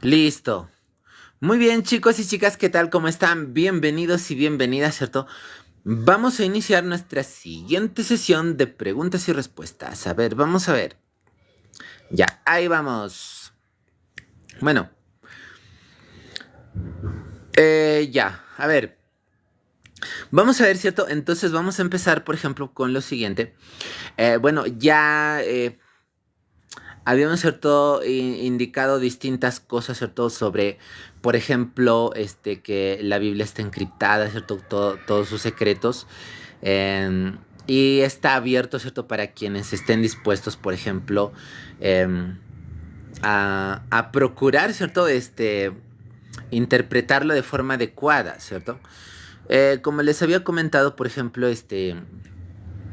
Listo. Muy bien, chicos y chicas, ¿qué tal? ¿Cómo están? Bienvenidos y bienvenidas, ¿cierto? Vamos a iniciar nuestra siguiente sesión de preguntas y respuestas. A ver, vamos a ver. Ya, ahí vamos. Bueno, ya, a ver. Vamos a ver, ¿cierto? Entonces vamos a empezar, por ejemplo, con lo siguiente. Bueno, ya habíamos, ¿cierto? Indicado distintas cosas, ¿cierto? Sobre, por ejemplo, que la Biblia está encriptada, ¿cierto? Todos sus secretos. eh, y está abierto, ¿cierto? Para quienes estén dispuestos, por ejemplo, eh, a procurar, ¿cierto? Interpretarlo de forma adecuada, ¿cierto? Como les había comentado, por ejemplo,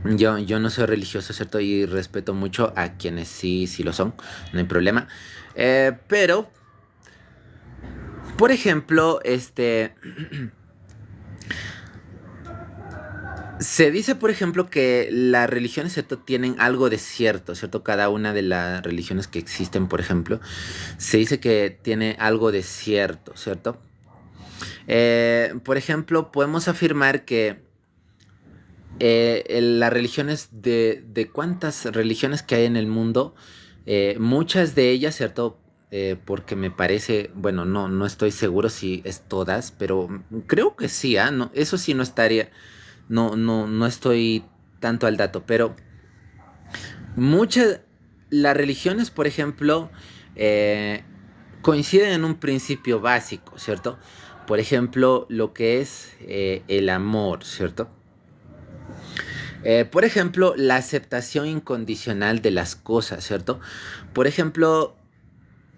yo no soy religioso, ¿cierto? Y respeto mucho a quienes sí lo son, no hay problema. Pero, por ejemplo, se dice, por ejemplo, que las religiones, ¿cierto? Tienen algo de cierto, ¿cierto? Cada una de las religiones que existen, por ejemplo, se dice que tiene algo de cierto, ¿cierto? Por ejemplo, podemos afirmar que las religiones, de cuántas religiones que hay en el mundo, muchas de ellas, ¿cierto? Porque me parece, bueno, no estoy seguro si es todas, pero creo que sí, ¿ah? No, eso sí no estaría, no estoy tanto al dato, pero muchas, las religiones, por ejemplo, eh, coinciden en un principio básico, ¿cierto? Por ejemplo, lo que es el amor, ¿cierto? Por ejemplo, la aceptación incondicional de las cosas, ¿cierto? Por ejemplo,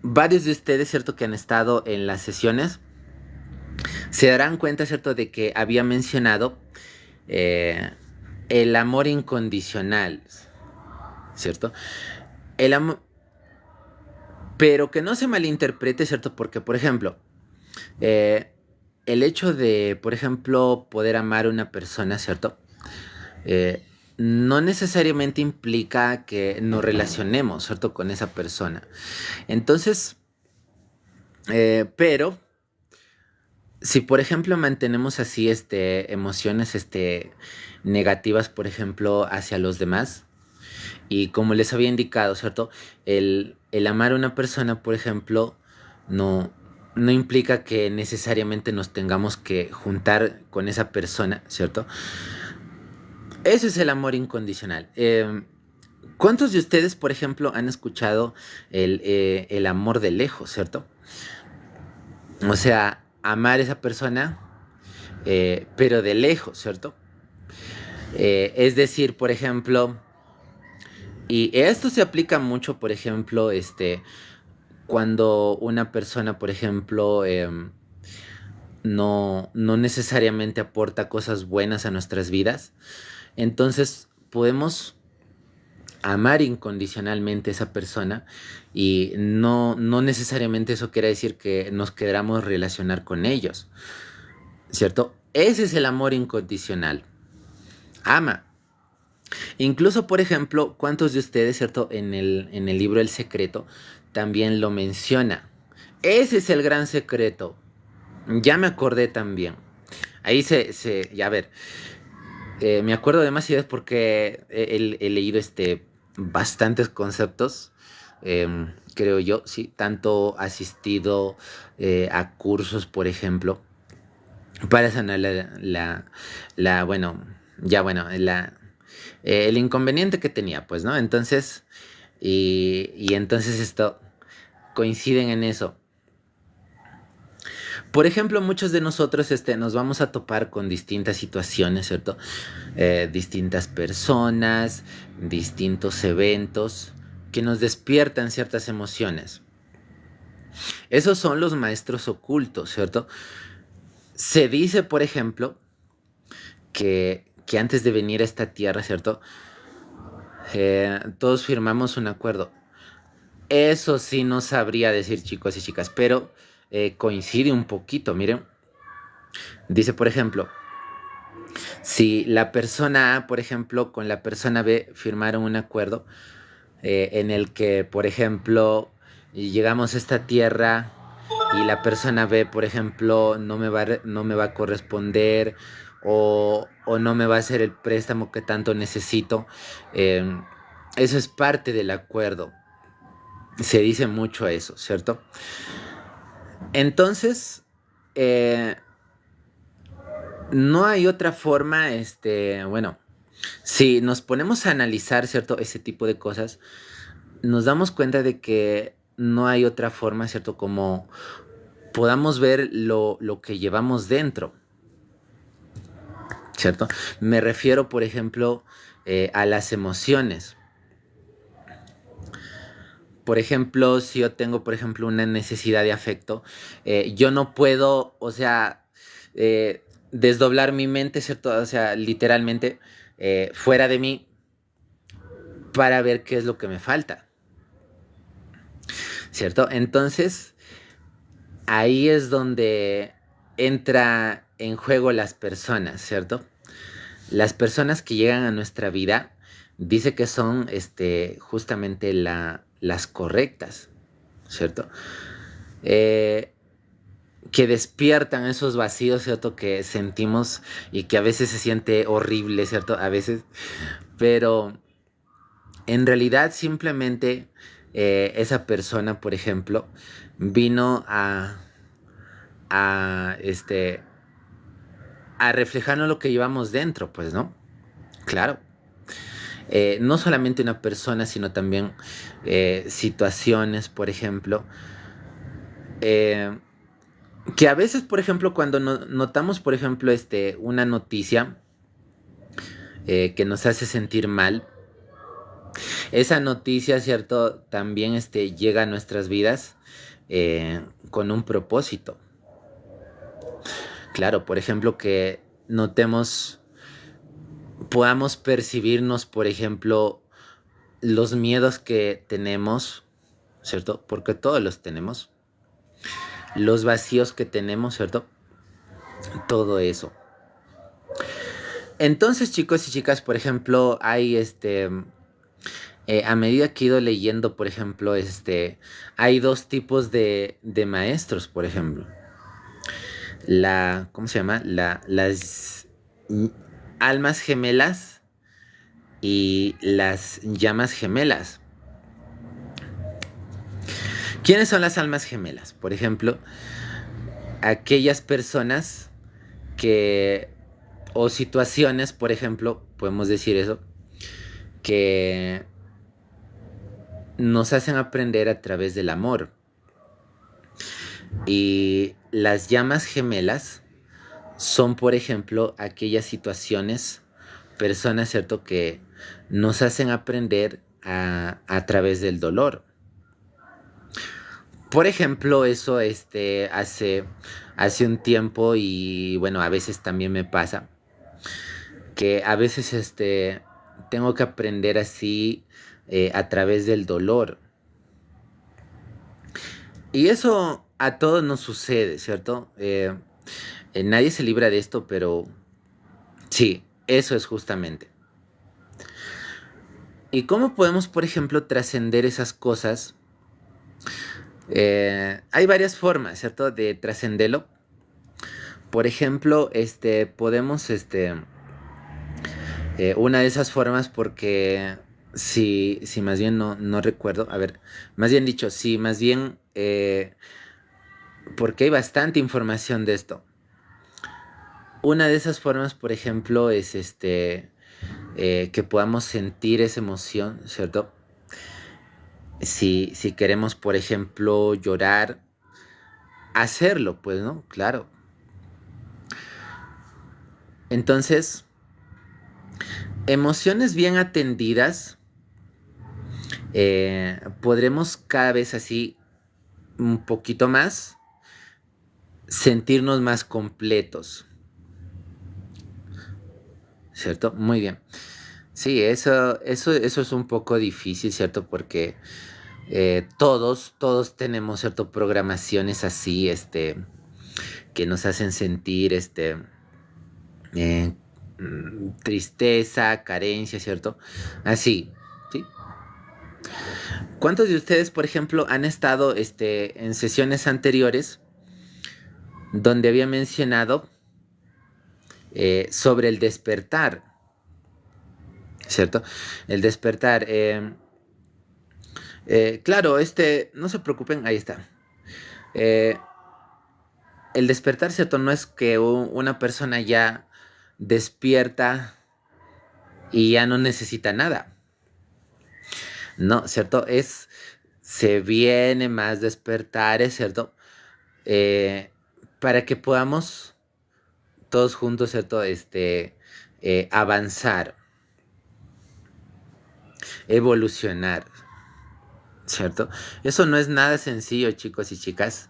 varios de ustedes, ¿cierto? Que han estado en las sesiones, se darán cuenta, ¿cierto? De que había mencionado eh, el amor incondicional, ¿cierto? El amor, pero que no se malinterprete, ¿cierto? Porque, por ejemplo, eh, el hecho de, por ejemplo, poder amar a una persona, ¿cierto? Eh, no necesariamente implica que nos relacionemos, ¿cierto? Con esa persona. Entonces, pero si por ejemplo mantenemos así, emociones, negativas, por ejemplo, hacia los demás, y como les había indicado, ¿cierto? El amar a una persona, por ejemplo, no, no implica que necesariamente nos tengamos que juntar con esa persona, ¿cierto? Ese es el amor incondicional. ¿Cuántos de ustedes, por ejemplo, han escuchado el amor de lejos, ¿cierto? O sea, amar a esa persona, pero de lejos, ¿cierto? Es decir, por ejemplo, y esto se aplica mucho, por ejemplo, cuando una persona, por ejemplo, no necesariamente aporta cosas buenas a nuestras vidas, entonces podemos amar incondicionalmente a esa persona y no necesariamente eso quiere decir que nos queramos relacionar con ellos, ¿cierto? Ese es el amor incondicional. Ama. Incluso, por ejemplo, ¿cuántos de ustedes, cierto? En el libro El Secreto también lo menciona. Ese es el gran secreto. Ya me acordé también. Ahí ya a ver, me acuerdo de más ideas porque he leído bastantes conceptos, creo yo, sí, tanto asistido a cursos, por ejemplo, para sanar bueno, ya bueno, el inconveniente que tenía, pues, ¿no? Entonces, y entonces esto, coinciden en eso. Por ejemplo, muchos de nosotros nos vamos a topar con distintas situaciones, ¿cierto? Distintas personas, distintos eventos que nos despiertan ciertas emociones. Esos son los maestros ocultos, ¿cierto? Se dice, por ejemplo, que antes de venir a esta tierra, ¿cierto? Todos firmamos un acuerdo. Eso sí no sabría decir, chicos y chicas, pero coincide un poquito, miren. Dice, por ejemplo, si la persona A, por ejemplo, con la persona B firmaron un acuerdo en el que, por ejemplo, llegamos a esta tierra y la persona ve, por ejemplo, no me va a corresponder o no me va a hacer el préstamo que tanto necesito. eh, Eso es parte del acuerdo. Se dice mucho eso, ¿cierto? Entonces, eh, no hay otra forma, bueno, si nos ponemos a analizar, ¿cierto? Ese tipo de cosas, nos damos cuenta de que no hay otra forma, ¿cierto? Como podamos ver lo que llevamos dentro, ¿cierto? Me refiero, por ejemplo, a las emociones. Por ejemplo, si yo tengo, por ejemplo, una necesidad de afecto, yo no puedo, o sea, desdoblar mi mente, ¿cierto? O sea, literalmente, fuera de mí para ver qué es lo que me falta, ¿cierto? Entonces, ahí es donde entra en juego las personas, ¿cierto? Las personas que llegan a nuestra vida, dice que son justamente las correctas, ¿cierto? Eh, que despiertan esos vacíos, ¿cierto? Que sentimos y que a veces se siente horrible, ¿cierto? A veces, pero en realidad simplemente esa persona, por ejemplo, vino a, este, a reflejarnos lo que llevamos dentro, pues, ¿no? Claro. No solamente una persona, sino también situaciones, por ejemplo, eh, que a veces, por ejemplo, cuando notamos, por ejemplo, una noticia que nos hace sentir mal, esa noticia, ¿cierto? También llega a nuestras vidas con un propósito. Claro, por ejemplo, que notemos, podamos percibirnos, por ejemplo, los miedos que tenemos, ¿cierto? Porque todos los tenemos. Los vacíos que tenemos, ¿cierto? Todo eso. Entonces, chicos y chicas, por ejemplo, hay a medida que he ido leyendo, por ejemplo, hay dos tipos de maestros, por ejemplo. ¿Cómo se llama? Las almas gemelas y las llamas gemelas. ¿Quiénes son las almas gemelas? Por ejemplo, aquellas personas que, o situaciones, por ejemplo, podemos decir eso, que nos hacen aprender a través del amor. Y las llamas gemelas son, por ejemplo, aquellas situaciones, personas, ¿cierto?, que nos hacen aprender a través del dolor. Por ejemplo, eso hace un tiempo y bueno, a veces también me pasa que a veces tengo que aprender así a través del dolor. Y eso a todos nos sucede, ¿cierto? Nadie se libra de esto, pero sí, eso es justamente. ¿Y cómo podemos, por ejemplo, trascender esas cosas? Hay varias formas, ¿cierto? De trascenderlo. Por ejemplo, podemos, una de esas formas porque si más bien no recuerdo, a ver, más bien dicho, sí, más bien porque hay bastante información de esto. Una de esas formas, por ejemplo, es que podamos sentir esa emoción, ¿cierto? Si queremos, por ejemplo, llorar, hacerlo, pues, ¿no? Claro. Entonces, emociones bien atendidas, podremos cada vez así un poquito más sentirnos más completos, ¿cierto? Muy bien. Sí, eso es un poco difícil, ¿cierto? Porque todos tenemos, ¿cierto? Programaciones así, que nos hacen sentir, eh, tristeza, carencia, ¿cierto? Así, ¿sí? ¿Cuántos de ustedes, por ejemplo, han estado, en sesiones anteriores donde había mencionado sobre el despertar, ¿cierto? El despertar. Claro, no se preocupen, ahí está. Eh, el despertar, ¿cierto? No es que una persona ya despierta y ya no necesita nada. No, ¿cierto? Se viene más despertares, ¿cierto? Eh, para que podamos todos juntos, ¿cierto? Avanzar, evolucionar, ¿cierto? Eso no es nada sencillo, chicos y chicas.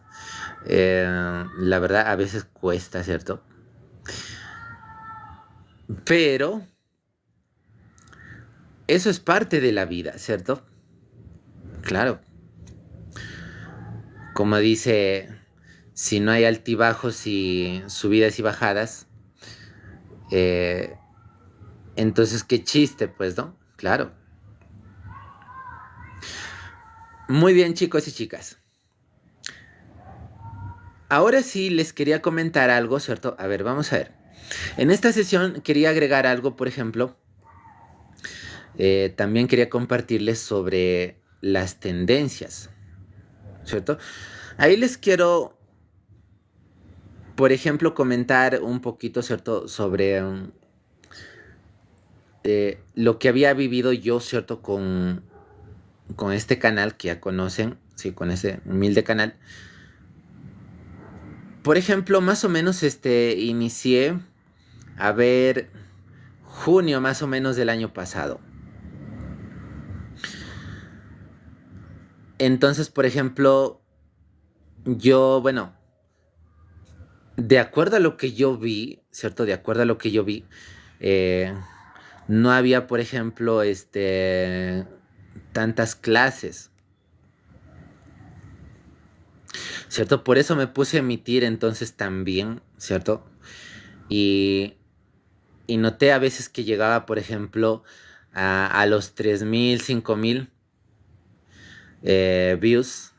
La verdad, a veces cuesta, ¿cierto? Pero eso es parte de la vida, ¿cierto? Claro. Como dice, si no hay altibajos y subidas y bajadas, eh, entonces qué chiste, pues, ¿no? Claro. Muy bien, chicos y chicas. Ahora sí les quería comentar algo, ¿cierto? A ver, vamos a ver. En esta sesión quería agregar algo, por ejemplo, también quería compartirles sobre las tendencias, ¿cierto? Ahí les quiero, por ejemplo, comentar un poquito, ¿cierto? Sobre lo que había vivido yo, ¿cierto? Con este canal que ya conocen, sí, con ese humilde canal. Por ejemplo, más o menos inicié a ver junio más o menos del año pasado. Entonces, por ejemplo, yo, bueno, de acuerdo a lo que yo vi, ¿cierto? De acuerdo a lo que yo vi, eh, no había, por ejemplo, tantas clases, ¿cierto? Por eso me puse a emitir entonces también, ¿cierto? Y, y noté a veces que llegaba, por ejemplo, a los 3,000, 5,000 views.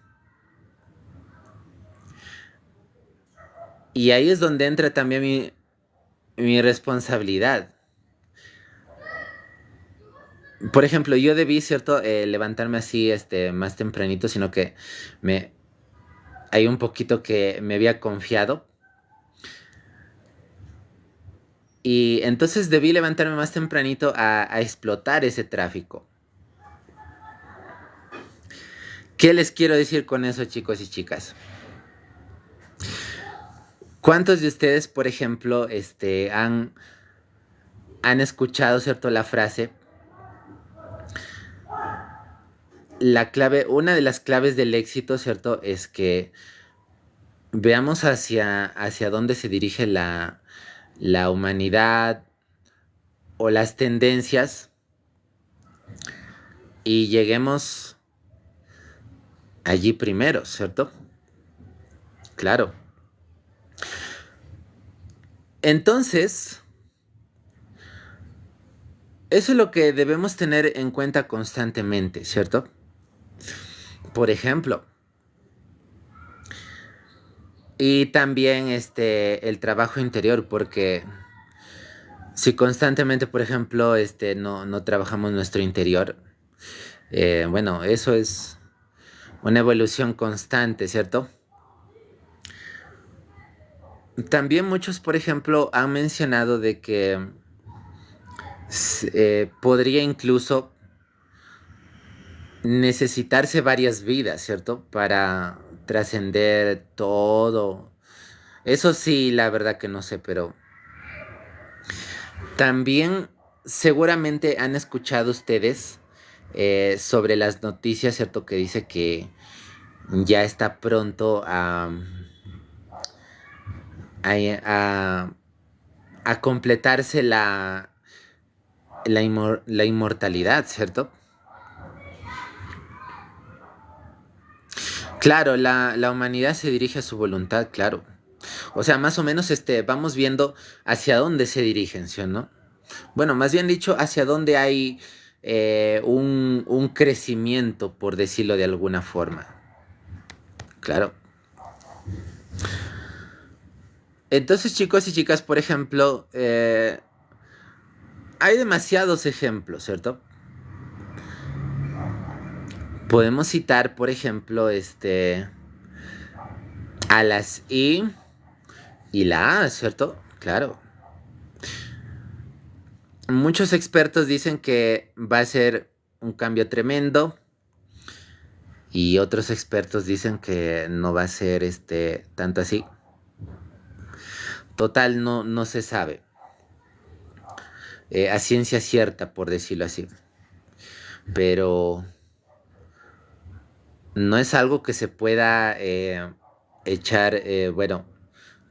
Y ahí es donde entra también mi responsabilidad. Por ejemplo, yo debí, ¿cierto? Levantarme así, más tempranito, sino que hay un poquito que me había confiado. Y entonces debí levantarme más tempranito a explotar ese tráfico. ¿Qué les quiero decir con eso, chicos y chicas? ¿Cuántos de ustedes, por ejemplo, han escuchado, ¿cierto? La frase, la clave, una de las claves del éxito, ¿cierto? Es que veamos hacia dónde se dirige la humanidad o las tendencias y lleguemos allí primero, ¿cierto? Claro. Entonces, eso es lo que debemos tener en cuenta constantemente, ¿cierto? Por ejemplo, y también el trabajo interior, porque si constantemente, por ejemplo, no trabajamos nuestro interior, bueno, eso es una evolución constante, ¿cierto? También muchos, por ejemplo, han mencionado de que podría incluso necesitarse varias vidas, ¿cierto? Para trascender todo. Eso sí, la verdad que no sé, pero también seguramente han escuchado ustedes sobre las noticias, ¿cierto? Que dice que ya está pronto a, a completarse la inmortalidad, ¿cierto? Claro, la humanidad se dirige a su voluntad, claro. O sea, más o menos vamos viendo hacia dónde se dirigen, ¿sí o no? Bueno, más bien dicho, hacia dónde hay un crecimiento, por decirlo de alguna forma. Claro. Entonces, chicos y chicas, por ejemplo, hay demasiados ejemplos, ¿cierto? Podemos citar, por ejemplo, a las I y la A, ¿cierto? Claro. Muchos expertos dicen que va a ser un cambio tremendo y otros expertos dicen que no va a ser tanto así. Total, no se sabe. A ciencia cierta, por decirlo así. Pero no es algo que se pueda echar, bueno,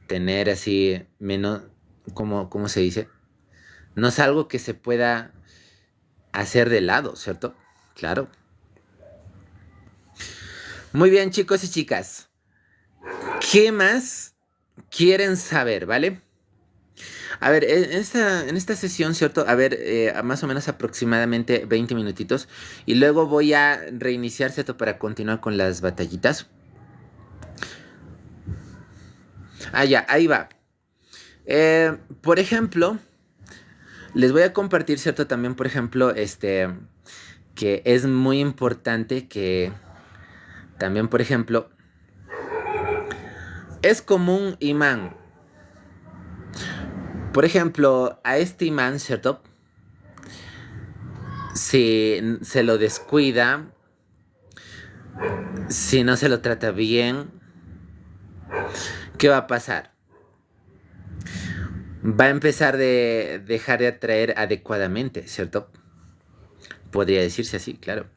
tener así menos, ¿cómo se dice? No es algo que se pueda hacer de lado, ¿cierto? Claro. Muy bien, chicos y chicas. ¿Qué más quieren saber, vale? A ver, en esta sesión, ¿cierto? A ver, más o menos aproximadamente 20 minutitos. Y luego voy a reiniciar, ¿cierto? Para continuar con las batallitas. Ah, ya, ahí va. Por ejemplo, les voy a compartir, ¿cierto? También, por ejemplo, que es muy importante que también, por ejemplo, es como un imán. Por ejemplo, a este imán, ¿cierto? Si se lo descuida, si no se lo trata bien, ¿qué va a pasar? Va a empezar de dejar de atraer adecuadamente, ¿cierto? Podría decirse así, claro.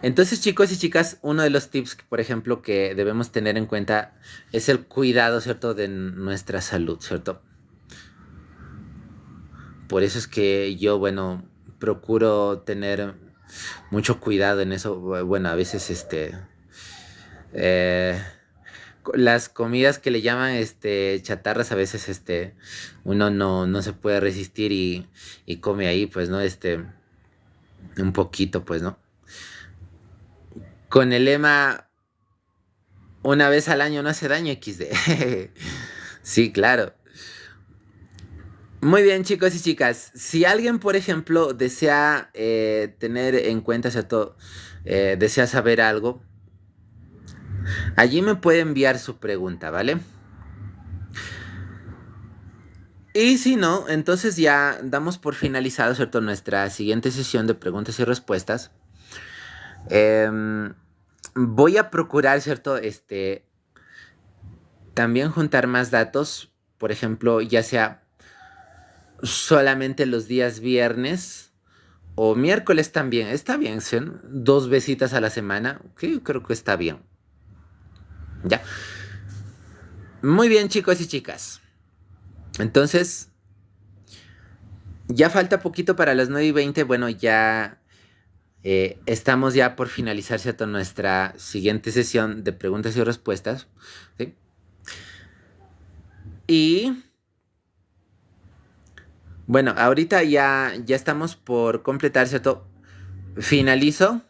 Entonces, chicos y chicas, uno de los tips, por ejemplo, que debemos tener en cuenta es el cuidado, ¿cierto? De nuestra salud, ¿cierto? Por eso es que yo, bueno, procuro tener mucho cuidado en eso. Bueno, a veces, eh, las comidas que le llaman, chatarras, a veces, uno no se puede resistir y come ahí, pues, ¿no? Un poquito, pues, ¿no? Con el lema, una vez al año no hace daño, XD. Sí, claro. Muy bien, chicos y chicas. Si alguien, por ejemplo, desea tener en cuenta, ¿cierto? Desea saber algo, allí me puede enviar su pregunta, ¿vale? Y si no, entonces ya damos por finalizado, ¿cierto? Nuestra siguiente sesión de preguntas y respuestas. Voy a procurar, ¿cierto? También juntar más datos, por ejemplo, ya sea solamente los días viernes o miércoles también. Está bien, ¿sí? 2 veces a la semana. Ok, yo creo que está bien. Ya. Muy bien, chicos y chicas. Entonces, ya falta poquito para las 9:20. Bueno, ya estamos ya por finalizar, ¿cierto? Nuestra siguiente sesión de preguntas y respuestas. ¿Sí? Y bueno, ahorita ya estamos por completar, ¿cierto? Finalizo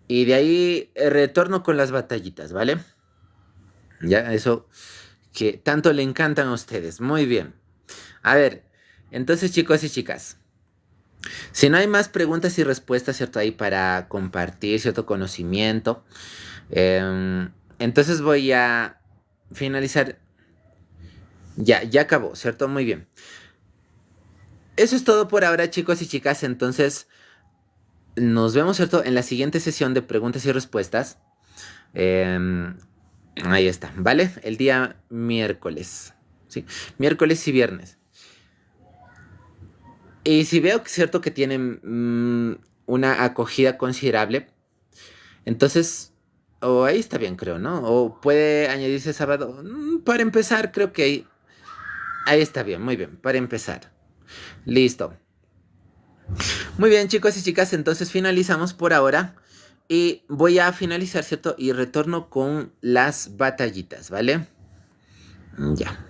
y de ahí retorno con las batallitas, ¿vale? Ya, eso que tanto le encantan a ustedes. Muy bien. A ver, entonces chicos y chicas, si no hay más preguntas y respuestas, ¿cierto? Ahí para compartir cierto conocimiento, entonces voy a finalizar. Ya acabó, ¿cierto? Muy bien. Eso es todo por ahora, chicos y chicas. Entonces, nos vemos, ¿cierto? En la siguiente sesión de preguntas y respuestas. Ahí está, ¿vale? El día miércoles. ¿Sí? Miércoles y viernes. Y si veo, cierto, que tienen una acogida considerable, entonces, o ahí está bien, creo, ¿no? O puede añadirse sábado. Para empezar, creo que ahí está bien, muy bien, para empezar. Listo. Muy bien, chicos y chicas, entonces finalizamos por ahora. Y voy a finalizar, ¿cierto? Y retorno con las batallitas, ¿vale? Ya.